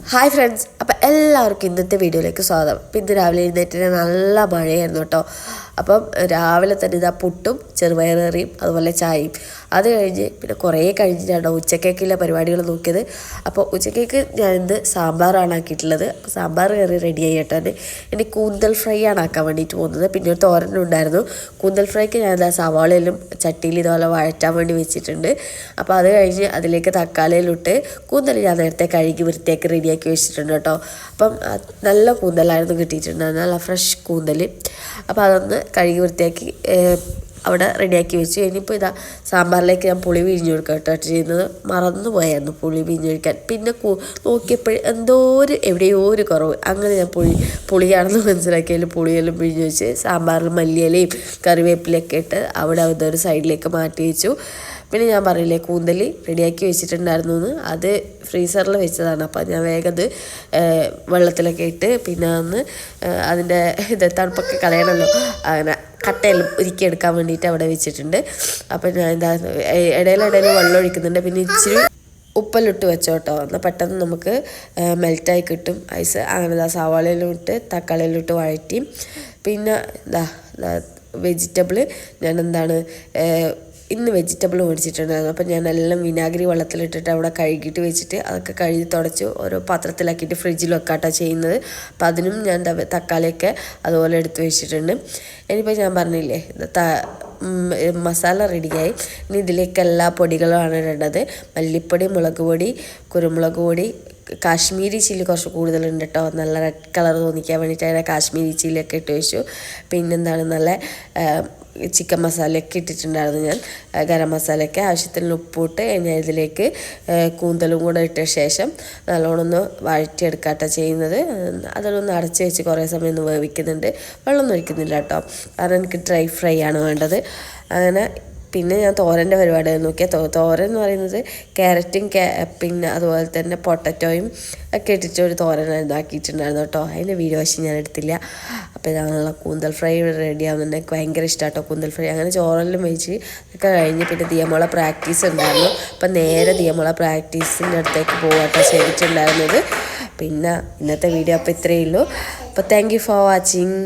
Hi friends, അപ്പോൾ എല്ലാവർക്കും ഇന്നത്തെ വീഡിയോയിലേക്ക് സ്വാഗതം. ഇപ്പം ഇന്ന് രാവിലെ എഴുന്നേറ്റിന് നല്ല മഴയായിരുന്നു കേട്ടോ. അപ്പം രാവിലെ തന്നെ ഇതാ പുട്ടും ചെറുപയറേറിയും അതുപോലെ ചായയും. അത് കഴിഞ്ഞ് പിന്നെ കുറേ കഴിഞ്ഞിട്ടാണ് ഉച്ചക്കേക്കുള്ള പരിപാടികൾ നോക്കിയത്. അപ്പോൾ ഉച്ചക്കേക്ക് ഞാൻ ഇന്ന് സാമ്പാറാണ് ആക്കിയിട്ടുള്ളത്. അപ്പോൾ സാമ്പാർ കറി റെഡി ആയിട്ടാണ് ഇനി കൂന്തൽ ഫ്രൈ ആണ് ആക്കാൻ വേണ്ടിയിട്ട് പോകുന്നത്. പിന്നെ ഒരു തോരനുണ്ടായിരുന്നു. കൂന്തൽ ഫ്രൈക്ക് ഞാൻ എന്താ സവാളയിലും ചട്ടിയിൽ ഇതുപോലെ വഴറ്റാൻ വേണ്ടി വെച്ചിട്ടുണ്ട്. അപ്പോൾ അത് കഴിഞ്ഞ് അതിലേക്ക് തക്കാളിയിലിട്ട് കൂന്തൽ ഞാൻ നേരത്തെ കഴുകി വൃത്തിയാക്കി റെഡിയാക്കി വെച്ചിട്ടുണ്ട് കേട്ടോ. അപ്പം നല്ല കൂന്തലായിരുന്നു കിട്ടിയിട്ടുണ്ട്, നല്ല ഫ്രഷ് കൂന്തൽ. അപ്പോൾ അതൊന്ന് കഴുകി വൃത്തിയാക്കി അവിടെ റെഡിയാക്കി വെച്ചു. ഇനിയിപ്പോൾ ഇതാ സാമ്പാറിലേക്ക് ഞാൻ പുളി പിഴിഞ്ഞ് കൊടുക്കുക കേട്ടോ ചെയ്യുന്നത്. മറന്നു പോയായിരുന്നു പുളി പിഴിഞ്ഞൊഴിക്കാൻ. പിന്നെ നോക്കിയപ്പോഴും എവിടെയോ ഒരു കുറവ്. അങ്ങനെ ഞാൻ പുളിയാണെന്ന് മനസ്സിലാക്കിയതിൽ പുളിയെല്ലാം പിഴിഞ്ഞ് വെച്ച് സാമ്പാറിൽ മല്ലിയിലയും കറിവേപ്പിലൊക്കെ ഇട്ട് അവിടെ അതൊരു സൈഡിലേക്ക് മാറ്റി വെച്ചു. പിന്നെ ഞാൻ പറയില്ലേ കൂന്തൽ റെഡിയാക്കി വെച്ചിട്ടുണ്ടായിരുന്നു എന്ന്, അത് ഫ്രീസറിൽ വെച്ചതാണ്. അപ്പോൾ ഞാൻ വേഗം അത് വെള്ളത്തിലൊക്കെ ഇട്ട് പിന്നെ അതിൻ്റെ തണുപ്പൊക്കെ കളയണമല്ലോ, അങ്ങനെ കട്ടയെല്ലാം ഉരുക്കിയെടുക്കാൻ വേണ്ടിയിട്ട് അവിടെ വെച്ചിട്ടുണ്ട്. അപ്പോൾ ഞാൻ ഇടയിലിടയിൽ വെള്ളം ഒഴിക്കുന്നുണ്ട്. പിന്നെ ഇച്ചിരി ഉപ്പെല്ലിട്ട് വെച്ചോട്ടോ, എന്നാൽ പെട്ടെന്ന് നമുക്ക് മെൽറ്റായി കിട്ടും ഐസ്. അങ്ങനെ സവാളയിലും ഇട്ട് തക്കാളിയിലും ഇട്ട് വഴറ്റി. പിന്നെ വെജിറ്റബിൾ ഞാൻ ഇന്ന് വെജിറ്റബിൾ മേടിച്ചിട്ടുണ്ടായിരുന്നു. അപ്പോൾ ഞാൻ എല്ലാം വിനാഗിരി വെള്ളത്തിലിട്ടിട്ട് അവിടെ കഴുകിയിട്ട് വെച്ചിട്ട് അതൊക്കെ കഴുകി തുടച്ച് ഓരോ പാത്രത്തിലാക്കിയിട്ട് ഫ്രിഡ്ജിൽ വെക്കാട്ടോ ചെയ്യുന്നത്. അപ്പോൾ അതിനും ഞാൻ തക്കാളിയൊക്കെ അതുപോലെ എടുത്ത് വെച്ചിട്ടുണ്ട്. ഇനിയിപ്പോൾ ഞാൻ പറഞ്ഞില്ലേ മസാല റെഡിയായി. ഇനി ഇതിലേക്ക് എല്ലാ പൊടികളുമാണ് ഇടേണ്ടത്. മല്ലിപ്പൊടി, മുളക് പൊടി, കുരുമുളക് പൊടി, കാശ്മീരി ചില്ലി കുറച്ച് കൂടുതലുണ്ട് കേട്ടോ, നല്ല റെഡ് കളർ തോന്നിക്കാൻ വേണ്ടിയിട്ട് അതിനെ കാശ്മീരി ചില്ലിയൊക്കെ ഇട്ട് വെച്ചു. പിന്നെന്താണ് നല്ല ചിക്കൻ മസാലയൊക്കെ ഇട്ടിട്ടുണ്ടായിരുന്നു ഞാൻ, ഗരം മസാലയൊക്കെ ആവശ്യത്തിന് ഉപ്പിട്ട് ഞാൻ ഇതിലേക്ക് കൂന്തലും കൂടെ ഇട്ട ശേഷം നല്ലോണം ഒന്ന് വഴറ്റിയെടുക്കാട്ടോ ചെയ്യുന്നത്. അതിലൊന്ന് അടച്ച് വെച്ച് കുറേ സമയം ഒന്ന് വേവിക്കുന്നുണ്ട്. വെള്ളമൊന്നും ഒഴിക്കുന്നില്ല കേട്ടോ, കാരണം എനിക്ക് ഡ്രൈ ഫ്രൈ ആണ് വേണ്ടത്. അങ്ങനെ പിന്നെ ഞാൻ തോരൻ്റെ പരിപാടി നോക്കിയാൽ തോരൻ എന്ന് പറയുന്നത് ക്യാരറ്റും പിന്നെ അതുപോലെ തന്നെ പൊട്ടറ്റോയും ഒക്കെ ഇട്ടിട്ട് ഒരു തോരൻ ഇതാക്കിയിട്ടുണ്ടായിരുന്നു കേട്ടോ. അതിൻ്റെ വീഡിയോ വശം ഞാൻ എടുത്തില്ല. അപ്പോൾ ഇതാണുള്ള കൂന്തൽ ഫ്രൈ റെഡി ആവുന്നുണ്ട്. എനിക്ക് ഭയങ്കര ഇഷ്ടമാണ് കേട്ടോ കൂന്തൽ ഫ്രൈ. അങ്ങനെ ചോറെല്ലാം വെച്ച് ഒക്കെ കഴിഞ്ഞ് പിന്നെ ദിയമോള പ്രാക്ടീസ് ഉണ്ടായിരുന്നു. അപ്പം നേരെ ദിയമോള പ്രാക്ടീസിൻ്റെ അടുത്തേക്ക് പോകാട്ടോ ചെയ്തിട്ടുണ്ടായിരുന്നത്. പിന്നെ ഇന്നത്തെ വീഡിയോ അപ്പോൾ ഇത്രയേ ഉള്ളൂ. അപ്പോൾ താങ്ക് യു ഫോർ വാച്ചിങ്.